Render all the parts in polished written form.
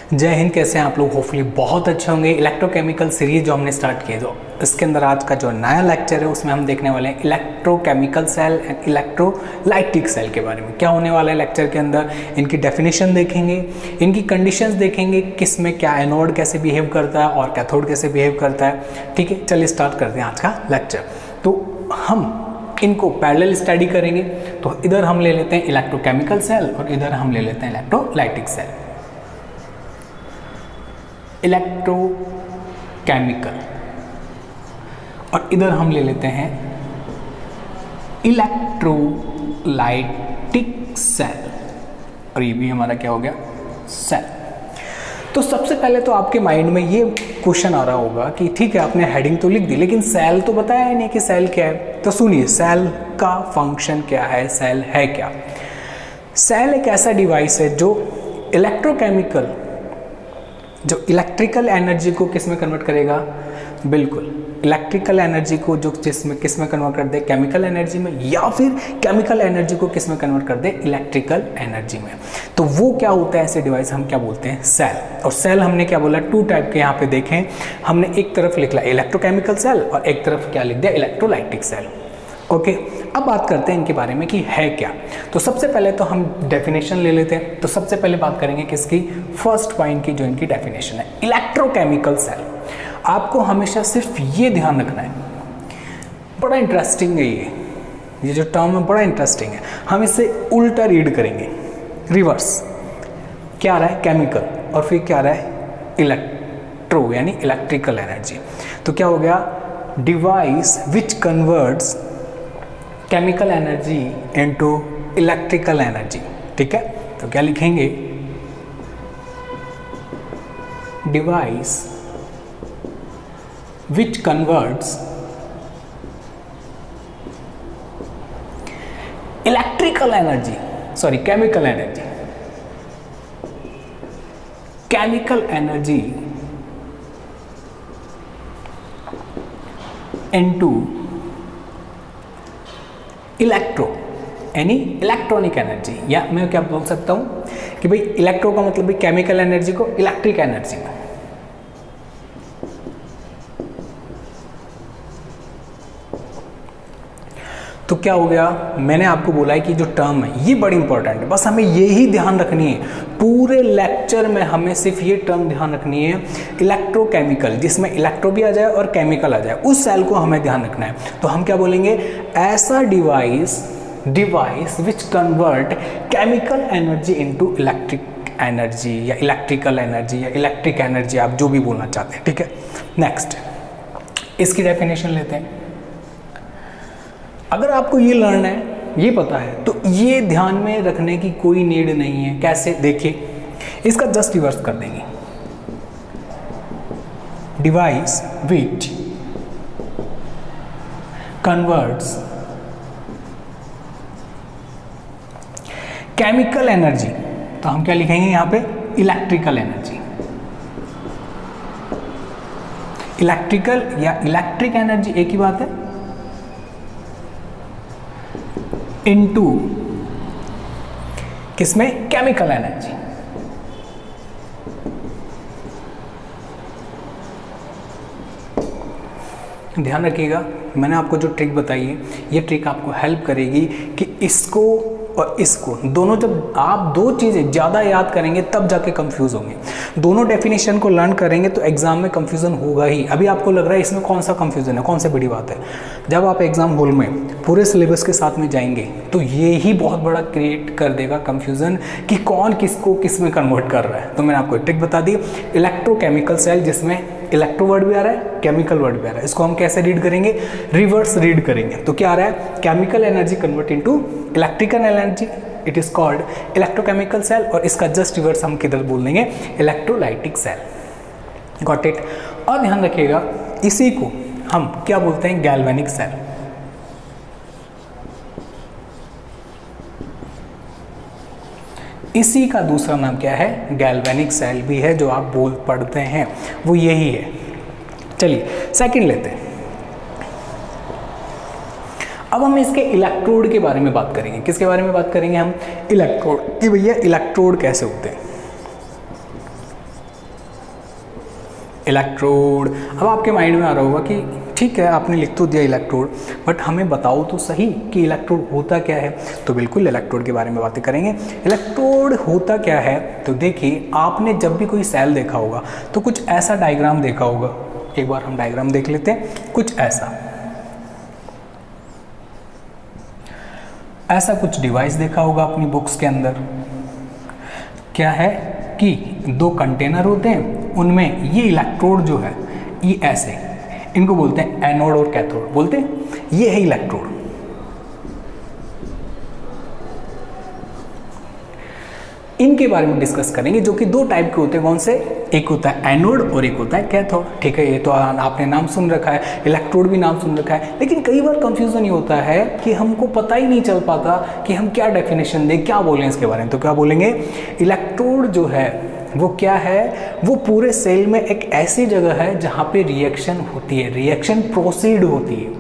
जय हिंद। कैसे हैं आप लोग? होपफुली बहुत अच्छे होंगे। इलेक्ट्रोकेमिकल सीरीज जो हमने स्टार्ट किए, जो इसके अंदर आज का जो नया लेक्चर है उसमें हम देखने वाले हैं electrochemical cell and electrolytic cell के बारे में। क्या होने वाला है लेक्चर के अंदर, इनकी डेफिनेशन देखेंगे, इनकी कंडीशंस देखेंगे, किस में क्या एनोड कैसे बिहेव करता है और कैथोड कैसे बिहेव करता है। ठीक है, चलिए स्टार्ट करते हैं आज का लेक्चर। तो हम इनको पैरेलल स्टडी करेंगे। तो इधर हम ले लेते हैं इलेक्ट्रोकेमिकल सेल और इधर हम ले लेते हैं इलेक्ट्रोलाइटिक सेल। इलेक्ट्रोकेमिकल और इधर हम ले लेते हैं इलेक्ट्रोलाइटिक सेल और ये भी हमारा क्या हो गया, सेल। तो सबसे पहले तो आपके माइंड में ये क्वेश्चन आ रहा होगा कि ठीक है आपने हेडिंग तो लिख दी लेकिन सेल तो बताया ही नहीं कि सेल क्या है। तो सुनिए, सेल का फंक्शन क्या है, सेल है क्या। सेल एक ऐसा डिवाइस है जो इलेक्ट्रोकेमिकल, जो इलेक्ट्रिकल एनर्जी को किस में कन्वर्ट करेगा, बिल्कुल इलेक्ट्रिकल एनर्जी को जो किस में कन्वर्ट कर दे, केमिकल एनर्जी में, या फिर केमिकल एनर्जी को किस में कन्वर्ट कर दे, इलेक्ट्रिकल एनर्जी में। तो वो क्या होता है ऐसे डिवाइस, हम क्या बोलते हैं, सेल। और सेल हमने क्या बोला, टू टाइप के यहाँ पे देखें हमने, एक तरफ लिख लिया इलेक्ट्रोकेमिकल सेल और एक तरफ क्या लिख दिया, इलेक्ट्रोलाइटिक सेल। ओके, अब बात करते हैं इनके बारे में कि है क्या। तो सबसे पहले तो हम डेफिनेशन ले लेते हैं। तो सबसे पहले बात करेंगे किसकी, फर्स्ट पॉइंट की, जो इनकी डेफिनेशन है इलेक्ट्रोकेमिकल सेल। आपको हमेशा सिर्फ ये ध्यान रखना है, बड़ा इंटरेस्टिंग है ये जो टर्म है बड़ा इंटरेस्टिंग है। हम इसे उल्टा रीड करेंगे, रिवर्स। क्या आ रहा है, केमिकल, और फिर क्या आ रहा है, इलेक्ट्रो यानी इलेक्ट्रिकल एनर्जी। तो क्या हो गया, device which converts chemical energy into electrical energy. ठीक है, तो क्या लिखेंगे, device which converts electrical energy, sorry chemical energy into electro यानी इलेक्ट्रॉनिक एनर्जी। या मैं क्या बोल सकता हूं कि भाई इलेक्ट्रो का मतलब भी केमिकल एनर्जी को इलेक्ट्रिक एनर्जी में। तो क्या हो गया, मैंने आपको बोला है कि जो टर्म है ये बड़ी इंपॉर्टेंट है, बस हमें यही ध्यान रखनी है पूरे लेक्चर में, हमें सिर्फ ये टर्म ध्यान रखनी है, इलेक्ट्रोकेमिकल, जिसमें इलेक्ट्रो भी आ जाए और केमिकल आ जाए, उस सेल को हमें ध्यान रखना है। तो हम क्या बोलेंगे, ऐसा device which convert chemical energy into electric energy या इलेक्ट्रिकल एनर्जी या इलेक्ट्रिक एनर्जी, आप जो भी बोलना चाहते हैं। ठीक है, नेक्स्ट इसकी डेफिनेशन लेते हैं। अगर आपको ये लर्न है, ये पता है, तो ये ध्यान में रखने की कोई नीड नहीं है। कैसे, देखिए इसका जस्ट रिवर्स कर देंगे, device which converts chemical energy, तो हम क्या लिखेंगे यहां पे, इलेक्ट्रिकल एनर्जी। इलेक्ट्रिकल या इलेक्ट्रिक एनर्जी एक ही बात है, इनटू किसमें, केमिकल एनर्जी। ध्यान रखिएगा, मैंने आपको जो ट्रिक बताई है ये ट्रिक आपको हेल्प करेगी कि इसको और इसको दोनों, जब आप दो चीज़ें ज़्यादा याद करेंगे तब जाके कंफ्यूज होंगे। दोनों डेफिनेशन को लर्न करेंगे तो एग्जाम में कंफ्यूजन होगा ही। अभी आपको लग रहा है इसमें कौन सा कंफ्यूजन है, कौन सी बड़ी बात है, जब आप एग्जाम हॉल में पूरे सिलेबस के साथ में जाएंगे तो ये ही बहुत बड़ा क्रिएट कर देगा कंफ्यूजन कि कौन किसको किस में कन्वर्ट कर रहा है। तो मैंने आपको ट्रिक बता दी, इलेक्ट्रोकेमिकल सेल, जिसमें इलेक्ट्रो वर्ड भी आ रहा है, केमिकल वर्ड भी आ रहा है, इसको हम कैसे रीड करेंगे, रिवर्स रीड करेंगे। तो क्या आ रहा है, chemical energy convert into electrical energy, it is called electrochemical cell, और इसका जस्ट रिवर्स हम किधर बोल देंगे, इलेक्ट्रोलाइटिक सेल। Got it. और ध्यान रखिएगा, इसी को हम क्या बोलते हैं, गैल्वेनिक सेल। इसी का दूसरा नाम क्या है, गैल्वेनिक सेल भी है, जो आप पढ़ते हैं वो यही है। चलिए सेकंड लेते हैं। अब हम इसके इलेक्ट्रोड के बारे में बात करेंगे। किसके बारे में बात करेंगे हम? इलेक्ट्रोड, कि भैया इलेक्ट्रोड कैसे होते हैं। इलेक्ट्रोड। अब आपके माइंड में आ रहा होगा कि ठीक है आपने लिख तो दिया इलेक्ट्रोड, बट हमें बताओ तो सही कि इलेक्ट्रोड होता क्या है। तो बिल्कुल इलेक्ट्रोड के बारे में बातें करेंगे। इलेक्ट्रोड होता क्या है, तो देखिए आपने जब भी कोई सेल देखा होगा तो कुछ ऐसा डायग्राम देखा होगा। एक बार हम डायग्राम देख लेते हैं। कुछ ऐसा कुछ डिवाइस देखा होगा अपनी बुक्स के अंदर। क्या है कि दो कंटेनर होते हैं, उनमें ये इलेक्ट्रोड जो है ये ऐसे, इनको बोलते हैं एनोड और कैथोड, बोलते हैं ये है इलेक्ट्रोड। इनके बारे में डिस्कस करेंगे, जो कि दो टाइप के होते हैं। कौन से? एक होता है एनोड और एक होता है कैथोड। ठीक है, ये तो आपने नाम सुन रखा है, इलेक्ट्रोड भी नाम सुन रखा है, लेकिन कई बार कंफ्यूजन ये होता है कि हमको पता ही नहीं चल पाता कि हम क्या डेफिनेशन दें, क्या बोलें इसके बारे में। तो क्या बोलेंगे, इलेक्ट्रोड जो है वो क्या है, वो पूरे सेल में एक ऐसी जगह है जहाँ पे रिएक्शन होती है, रिएक्शन प्रोसीड होती है,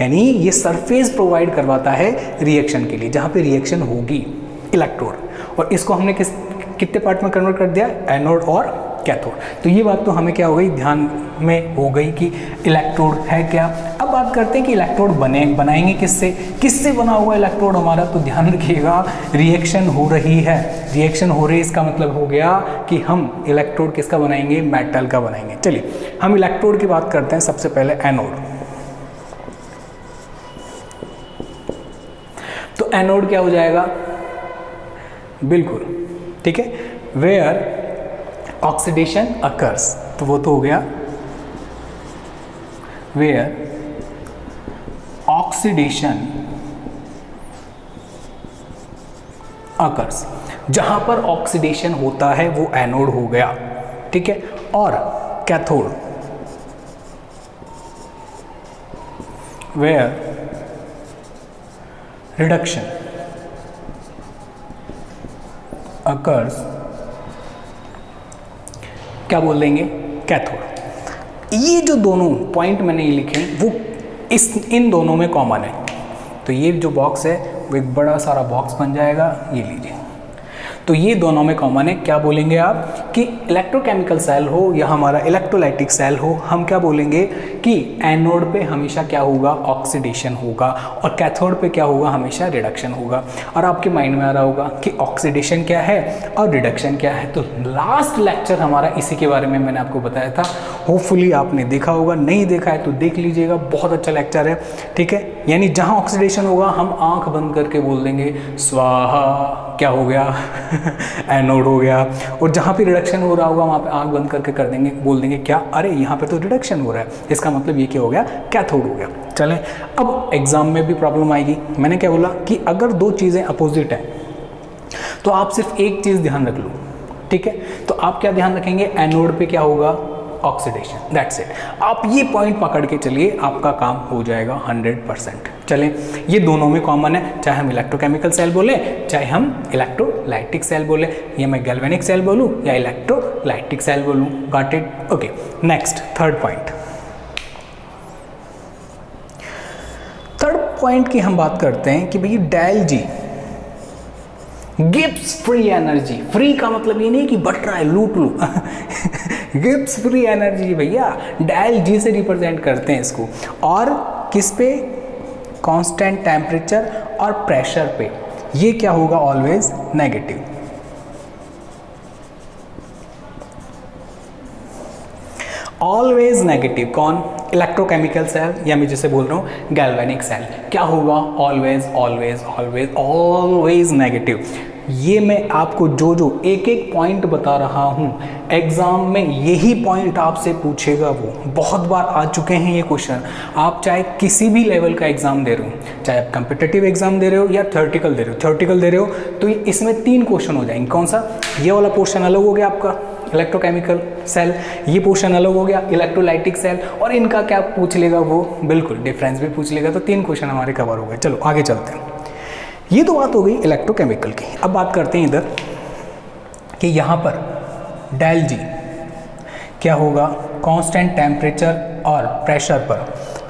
यानी ये सरफेस प्रोवाइड करवाता है रिएक्शन के लिए, जहाँ पे रिएक्शन होगी, इलेक्ट्रोड। और इसको हमने कितने पार्ट में कन्वर्ट कर दिया, एनोड और कैथोड। तो ये बात तो हमें क्या हो गई, ध्यान में हो गई कि इलेक्ट्रोड है क्या। अब बात करते हैं कि इलेक्ट्रोड बनाएंगे किससे बना हुआ इलेक्ट्रोड हमारा। तो ध्यान रखिएगा, रिएक्शन हो रही है, रिएक्शन हो रही है, इसका मतलब हो गया कि हम इलेक्ट्रोड किसका बनाएंगे, मेटल का बनाएंगे। चलिए हम इलेक्ट्रोड की बात करते हैं। सबसे पहले एनोड। तो एनोड क्या हो जाएगा, बिल्कुल ठीक है, वेयर ऑक्सीडेशन अकर्स। तो वो तो हो गया वेयर ऑक्सीडेशन अकर्स, जहां पर ऑक्सीडेशन होता है वो एनोड हो गया। ठीक है, और कैथोड वेयर रिडक्शन अकर्स, क्या बोल देंगे, कैथोड। ये जो दोनों पॉइंट मैंने ये लिखे वो इन दोनों में कॉमन है। तो ये जो बॉक्स है वो एक बड़ा सारा बॉक्स बन जाएगा, ये लीजिए। तो ये दोनों में कॉमन है। क्या बोलेंगे आप कि इलेक्ट्रोकेमिकल सेल हो या हमारा इलेक्ट्रोलाइटिक सेल हो, हम क्या बोलेंगे कि एनोड पे हमेशा क्या होगा, ऑक्सीडेशन होगा, और कैथोड पे क्या होगा, हमेशा रिडक्शन होगा। और आपके माइंड में आ रहा होगा कि ऑक्सीडेशन क्या है और रिडक्शन क्या है। तो लास्ट लेक्चर हमारा इसी के बारे में मैंने आपको बताया था, होपफुली आपने देखा होगा, नहीं देखा है तो देख लीजिएगा, बहुत अच्छा लेक्चर है। ठीक है, यानी जहाँ ऑक्सीडेशन होगा हम आंख बंद करके बोल देंगे स्वाहा, क्या हो गया एनोड हो गया। और जहाँ पे रिडक्शन हो रहा होगा वहाँ पे आंख बंद करके कर देंगे, बोल देंगे क्या, अरे यहाँ पे तो रिडक्शन हो रहा है, इसका मतलब ये क्या हो गया, कैथोड हो गया। चलें, अब एग्जाम में भी प्रॉब्लम आएगी। मैंने क्या बोला कि अगर दो चीज़ें अपोजिट हैं तो आप सिर्फ एक चीज़ ध्यान रख लो। ठीक है, तो आप क्या ध्यान रखेंगे, एनोड पे क्या होगा, ऑक्सीडेशन, दैट्स इट। आप ये पॉइंट पकड़ के चलिए, आपका काम हो जाएगा 100%। चलें, ये दोनों में कॉमन है, चाहे हम इलेक्ट्रोकेमिकल सेल बोले, चाहे हम इलेक्ट्रोलाइटिक सेल बोले, या मैं गैल्वेनिक सेल बोलूँ या इलेक्ट्रोलाइटिक सेल बोलूँ। Got it? Okay, next third point. Third point की हम बात करते हैं कि भैया डेल जी गिब्स फ्री एनर्जी। फ्री का मतलब ये नहीं कि बट रहा है, लूट लूँ गिब्स फ्री एनर्जी भैया, डेल जी से रिप्रेजेंट करते हैं इसको। और किस पे, कांस्टेंट टेम्परेचर और प्रेशर पे। ये क्या होगा, ऑलवेज नेगेटिव। Always negative. कौन, इलेक्ट्रोकेमिकल सेल, या मैं जिसे बोल रहा हूँ गैल्वेनिक सेल, क्या होगा, always always always always negative. ये मैं आपको जो जो एक एक पॉइंट बता रहा हूँ, एग्जाम में यही पॉइंट आपसे पूछेगा। वो बहुत बार आ चुके हैं ये क्वेश्चन। आप चाहे किसी भी लेवल का एग्जाम दे रहे हो, चाहे आप कॉम्पिटिटिव एग्जाम दे रहे हो या थ्योरेटिकल दे रहे हो, तो इसमें 3 क्वेश्चन हो जाएंगे। कौन सा, ये वाला पोर्शन अलग हो गया आपका इलेक्ट्रोकेमिकल सेल, ये पोर्शन अलग हो गया इलेक्ट्रोलाइटिक सेल, और इनका क्या पूछ लेगा वो, बिल्कुल डिफरेंस भी पूछ लेगा। तो 3 क्वेश्चन हमारे कवर हो गए। चलो आगे चलते हैं। ये तो बात हो गई इलेक्ट्रोकेमिकल की। अब बात करते हैं इधर कि यहाँ पर डेल जी क्या होगा, कांस्टेंट टेम्परेचर और प्रेशर पर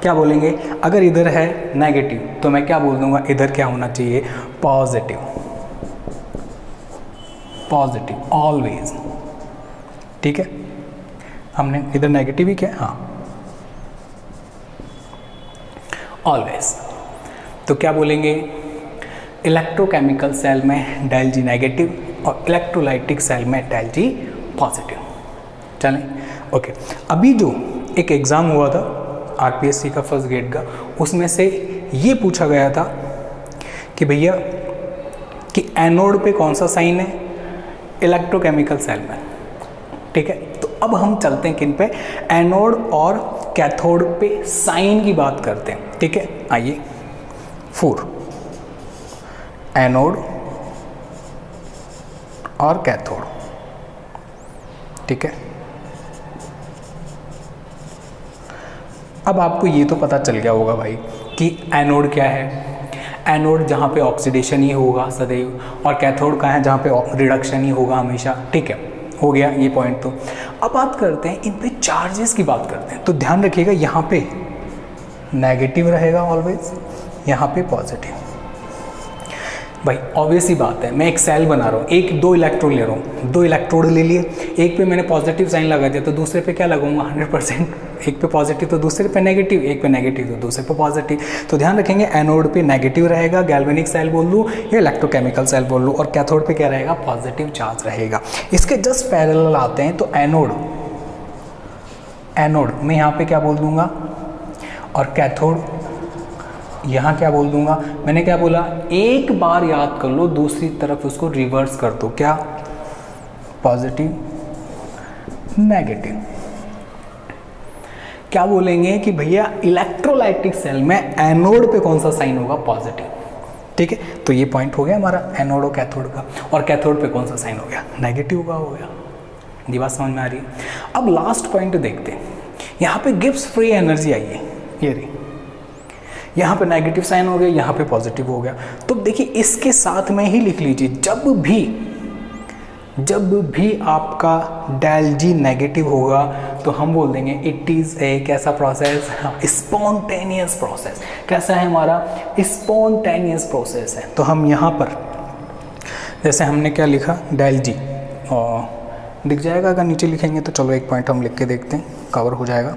क्या बोलेंगे। अगर इधर है नेगेटिव तो मैं क्या बोल दूंगा, इधर क्या होना चाहिए, पॉजिटिव। पॉजिटिव ऑलवेज, ठीक है। हमने इधर नेगेटिव ही किया, हाँ ऑलवेज। तो क्या बोलेंगे, इलेक्ट्रोकेमिकल सेल में डेल जी नेगेटिव और इलेक्ट्रोलाइटिक सेल में डेल जी पॉजिटिव। चलें ओके। अभी जो एक एग्ज़ाम हुआ था आरपीएससी का फर्स्ट ग्रेड का, उसमें से ये पूछा गया था कि भैया कि एनोड पे कौन सा साइन है इलेक्ट्रोकेमिकल सेल में, ठीक है। तो अब हम चलते हैं किन पे, एनोड और कैथोड पे साइन की बात करते हैं, ठीक है। आइए 4 एनोड और कैथोड, ठीक है। अब आपको ये तो पता चल गया होगा भाई कि एनोड क्या है। एनोड जहाँ पे ऑक्सीडेशन ही होगा सदैव, और कैथोड कहाँ है जहाँ पे रिडक्शन ही होगा हमेशा, ठीक है। हो गया ये पॉइंट। तो अब बात करते हैं इन पे चार्जेस की बात करते हैं। तो ध्यान रखिएगा यहाँ पे नेगेटिव रहेगा ऑलवेज, यहाँ पे पॉजिटिव। भाई ऑब्वियस ही बात है, मैं एक सेल बना रहा हूँ, एक 2 इलेक्ट्रोड ले रहा हूँ, 2 इलेक्ट्रोड ले लिए, एक पे मैंने पॉजिटिव साइन लगा दिया तो दूसरे पे क्या लगाऊंगा 100%, एक पे पॉजिटिव तो दूसरे पे नेगेटिव, एक पे नेगेटिव तो दूसरे पे पॉजिटिव। तो ध्यान रखेंगे एनोड पे नेगेटिव रहेगा, गैल्वेनिक सेल बोल लूँ या इलेक्ट्रोकेमिकल सेल बोल लूँ, और कैथोड पे क्या रहेगा, पॉजिटिव चार्ज रहेगा। इसके जस्ट पैरेलल आते हैं तो एनोड मैं यहाँ पे क्या बोल दूंगा, और कैथोड यहाँ क्या बोल दूंगा। मैंने क्या बोला, एक बार याद कर लो, दूसरी तरफ उसको रिवर्स कर दो, क्या, पॉजिटिव नेगेटिव। क्या बोलेंगे कि भैया इलेक्ट्रोलाइटिक सेल में एनोड पे कौन सा साइन होगा, पॉजिटिव, ठीक है। तो ये पॉइंट हो गया हमारा एनोड और कैथोड का। और कैथोड पे कौन सा साइन हो गया, नेगेटिव का हो गया। ये बात समझ में आ रही है। अब लास्ट पॉइंट देखते हैं, यहाँ पे गिब्स फ्री एनर्जी आई है, ये रही, यहाँ पे नेगेटिव साइन हो गया, यहाँ पे पॉजिटिव हो गया। तो देखिए इसके साथ में ही लिख लीजिए, जब भी आपका डेल जी नेगेटिव होगा तो हम बोल देंगे इट इज़ ए कैसा प्रोसेस, स्पॉन्टेनियस प्रोसेस। कैसा है हमारा, स्पॉन्टेनियस प्रोसेस है। तो हम यहाँ पर जैसे हमने क्या लिखा, डेल जी, और दिख जाएगा अगर नीचे लिखेंगे तो, चलो एक पॉइंट हम लिख के देखते हैं, कवर हो जाएगा,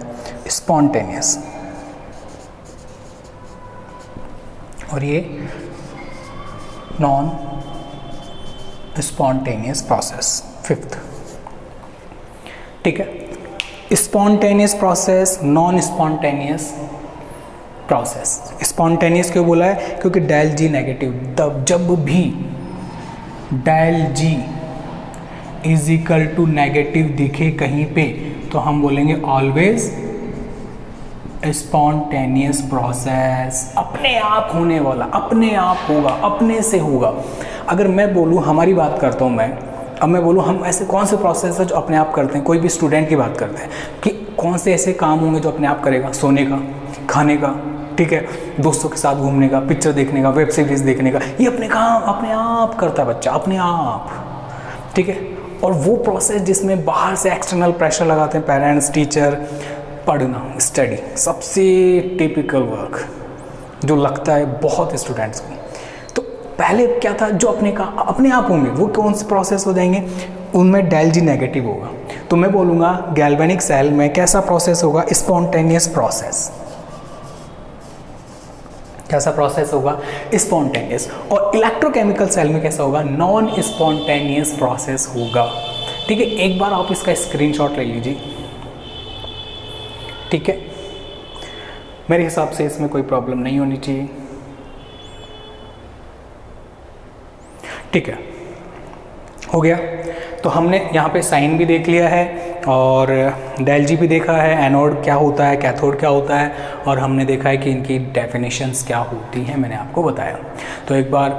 स्पॉन्टेनियस। और ये नॉन स्पॉन्टेनियस प्रोसेस, 5th, ठीक है। Spontaneous process, non spontaneous process. Spontaneous क्यों बोला है, क्योंकि डेल जी नेगेटिव, तब जब भी del G is equal to negative दिखे कहीं पे तो हम बोलेंगे ऑलवेज स्पॉन्टेनियस प्रोसेस, अपने आप होने वाला, अपने आप होगा, अपने से होगा। अगर मैं बोलूँ, हमारी बात करता हूँ मैं, अब मैं बोलूँ हम ऐसे कौन से प्रोसेस है जो अपने आप करते हैं, कोई भी स्टूडेंट की बात करते हैं कि कौन से ऐसे काम होंगे जो अपने आप करेगा, सोने का, खाने का, ठीक है, दोस्तों के साथ घूमने का, पिक्चर देखने का, वेब सीरीज देखने का, ये अपने काम अपने आप करता है बच्चा, अपने आप, ठीक है। और वो प्रोसेस जिसमें बाहर से एक्सटर्नल प्रेशर लगाते हैं पेरेंट्स, टीचर, पढ़ना, स्टडी, सबसे टिपिकल वर्क जो लगता है बहुत स्टूडेंट्स को। तो पहले क्या था, जो अपने आप होंगे वो कौन से प्रोसेस हो जाएंगे, उनमें डेल जी नेगेटिव होगा। तो मैं बोलूँगा गैल्वेनिक सेल में कैसा प्रोसेस होगा, स्पॉन्टेनियस प्रोसेस। कैसा प्रोसेस होगा, स्पॉन्टेनियस। और इलेक्ट्रोकेमिकल सेल में कैसा होगा, नॉन स्पॉन्टेनियस प्रोसेस होगा, ठीक है। एक बार आप इसका स्क्रीनशॉट ले लीजिए, ठीक है। मेरे हिसाब से इसमें कोई प्रॉब्लम नहीं होनी चाहिए, ठीक है। हो गया। तो हमने यहाँ पे साइन भी देख लिया है और डेल जी भी देखा है, एनोड क्या होता है, कैथोड क्या होता है, और हमने देखा है कि इनकी डेफिनेशंस क्या होती हैं, मैंने आपको बताया। तो एक बार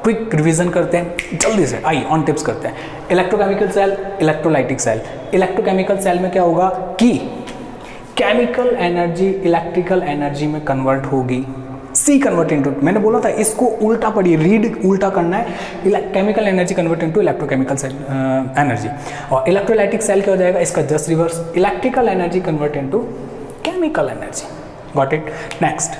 क्विक रिवीजन करते हैं जल्दी से, आइए ऑन टिप्स करते हैं। Electrochemical cell, electrolytic cell. Electrochemical cell में क्या होगा कि केमिकल एनर्जी इलेक्ट्रिकल एनर्जी में कन्वर्ट होगी, सी कन्वर्ट इनटू, मैंने बोला था इसको उल्टा पढ़िए, रीड उल्टा करना है। Chemical energy convert into electrochemical cell energy. और इलेक्ट्रोलाइटिक सेल क्या हो जाएगा, इसका just reverse, electrical energy convert into chemical energy. Got it. Next,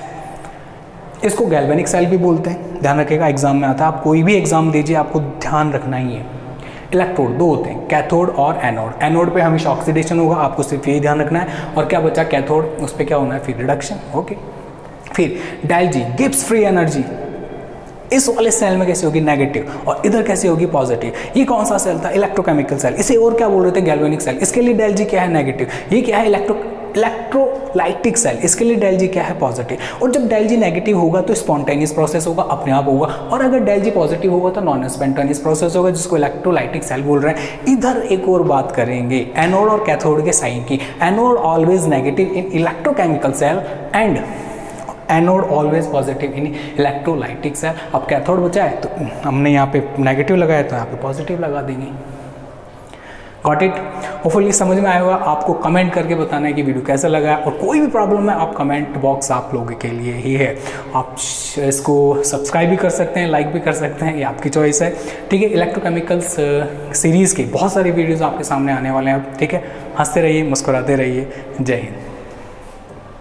इसको गैल्वेनिक सेल भी बोलते हैं, ध्यान रखिएगा एग्जाम में आता है। आप कोई भी एग्जाम दीजिए आपको ध्यान रखना ही है, इलेक्ट्रोड दो होते हैं, कैथोड और एनोड। एनोड पे हमेशा ऑक्सीडेशन होगा, आपको सिर्फ यही ध्यान रखना है। और क्या बचा, कैथोड, उस पर क्या होना है फिर रिडक्शन। ओके, फिर डायल जी गिव्स फ्री एनर्जी, इस वाले सेल में कैसे होगी नेगेटिव और इधर कैसे होगी पॉजिटिव। ये कौन सा सेल था, इलेक्ट्रोकेमिकल सेल, इसे और क्या बोल रहे थे गैल्वेनिक सेल। इसके लिए डेल जी क्या है नेगेटिव, ये क्या है इलेक्ट्रोलाइटिक सेल, इसके लिए डेल जी क्या है पॉजिटिव। और जब डेल जी नेगेटिव होगा तो स्पॉन्टेनियस प्रोसेस होगा, अपने आप होगा, और अगर डेल जी पॉजिटिव होगा तो नॉन स्पॉन्टेनियस प्रोसेस होगा, जिसको इलेक्ट्रोलाइटिक सेल बोल रहे हैं। इधर एक और बात करेंगे एनोड और कैथोड के साइन की। Anode always negative in electrochemical cell and anode always positive in electrolytic cell. अब कैथोड बचा है तो हमने यहाँ पे नेगेटिव लगाया तो यहाँ पे पॉजिटिव लगा देंगे। Got it. होपफुली समझ में आया होगा। आपको कमेंट करके बताना है कि वीडियो कैसा लगा, और कोई भी प्रॉब्लम है आप कमेंट बॉक्स आप लोगों के लिए ही है। आप इसको सब्सक्राइब भी कर सकते हैं, लाइक भी कर सकते हैं, ये आपकी चॉइस है। ठीक है, इलेक्ट्रोकेमिकल्स सीरीज़ के बहुत सारे वीडियोज़ आपके सामने आने वाले हैं। ठीक है, हंसते रहिए, मुस्कुराते रहिए। जय हिंद।